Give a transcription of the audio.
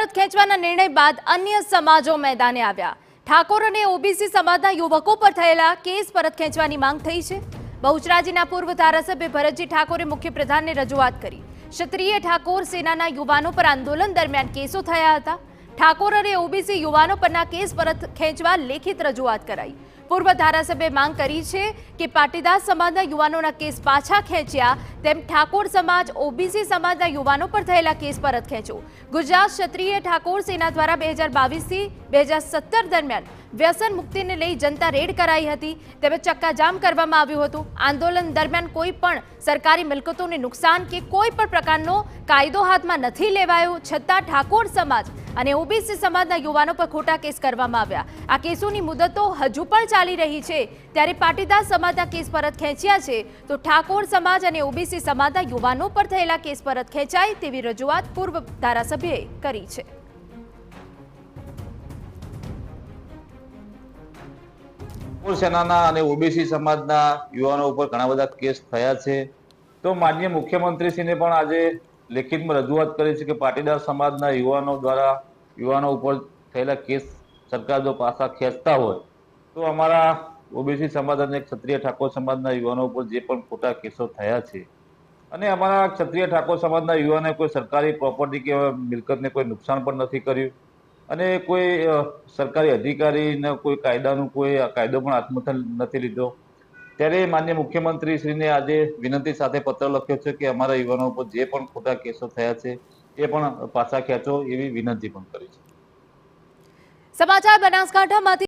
પરત ખેંચવાના નિર્ણય બાદ અન્ય સમાજો મેદાને આવ્યા। ઠાકોર અને ઓબીસી સમાજના યુવકો પર થયેલા કેસ પરત ખેંચવાની માંગ થઈ છે। બહુચરાજીના પૂર્વ ધારાસભ્ય ભરતજી ઠાકોરે મુખ્યપ્રધાનને રજૂઆત કરી। ક્ષત્રિય ઠાકોર સેનાના યુવાનો પર આંદોલન દરમિયાન કેસો થયા હતા। ઠાકોર અને ઓબીસી યુવાનો પરના કેસ પરત ખેંચવા લેખિત રજૂઆત કરાઈ। પૂર્વ ધારાસભ્યે માંગ કરી છે કે પાટીદાર સમાજના યુવાનોના કેસ પાછા ખેંચ્યા, તેમ ઠાકોર સમાજ ઓબીસી સમાજના યુવાનો પર થયેલા કેસ પરત ખેંચો। ગુજરાત ક્ષત્રિય ઠાકોર સેના દ્વારા 2022 થી 2017 દરમિયાન વ્યસન મુક્તિને લઈ જનતા રેડ કરાઈ હતી, તેમજ ચક્કાજામ કરવામાં આવ્યું હતું। આંદોલન દરમિયાન કોઈ પણ સરકારી મિલકતોને નુકસાન કે કોઈ પણ પ્રકારનો કાયદો હાથમાં નથી લેવાયો, છતાં ઠાકોર સમાજ અને ઓબીસી સમાજના યુવાનો પર ખોટા કેસ કરવામાં આવ્યા। આ કેસોની મુદતો હજુ પણ ચાલી રહી છે, ત્યારે પાટીદાર સમાજના કેસ પરત ખેંચ્યા છે, તો ઠાકોર સમાજ અને ઓબીસી સમાજના યુવાનો પર થયેલા કેસ પરત ખેંચાય તેવી રજૂઆત પૂર્વ ધારાસભ્યએ કરી છે। સેનાના અને ઓબીસી સમાજના યુવાનો ઉપર ઘણા બધા કેસ થયા છે, તો માનનીય મુખ્યમંત્રીશ્રીને પણ આજે લેખિતમાં રજૂઆત કરી છે કે પાટીદાર સમાજના યુવાનો દ્વારા યુવાનો ઉપર થયેલા કેસ સરકાર જો પાછા ખેંચતા હોય તો અમારા ઓબીસી સમાજ અને ક્ષત્રિય ઠાકોર સમાજના યુવાનો ઉપર જે પણ ખોટા કેસો થયા છે અને અમારા ક્ષત્રિય ઠાકોર સમાજના યુવાને કોઈ સરકારી પ્રોપર્ટી કે મિલકતને કોઈ નુકસાન પણ નથી કર્યું અને કોઈ સરકારી અધિકારીને કોઈ કાયદાનું કોઈ કાયદો પણ હાથમાં નથી લીધો, ત્યારે માનનીય મુખ્યમંત્રીશ્રીને આજે વિનંતી સાથે પત્ર લખ્યો છે કે અમારા યુવાનો ઉપર જે પણ ખોટા કેસો થયા છે એ પણ પાછા ખેંચો એવી વિનંતી પણ કરી છે। સમાચાર બનાસકાંઠામાંથી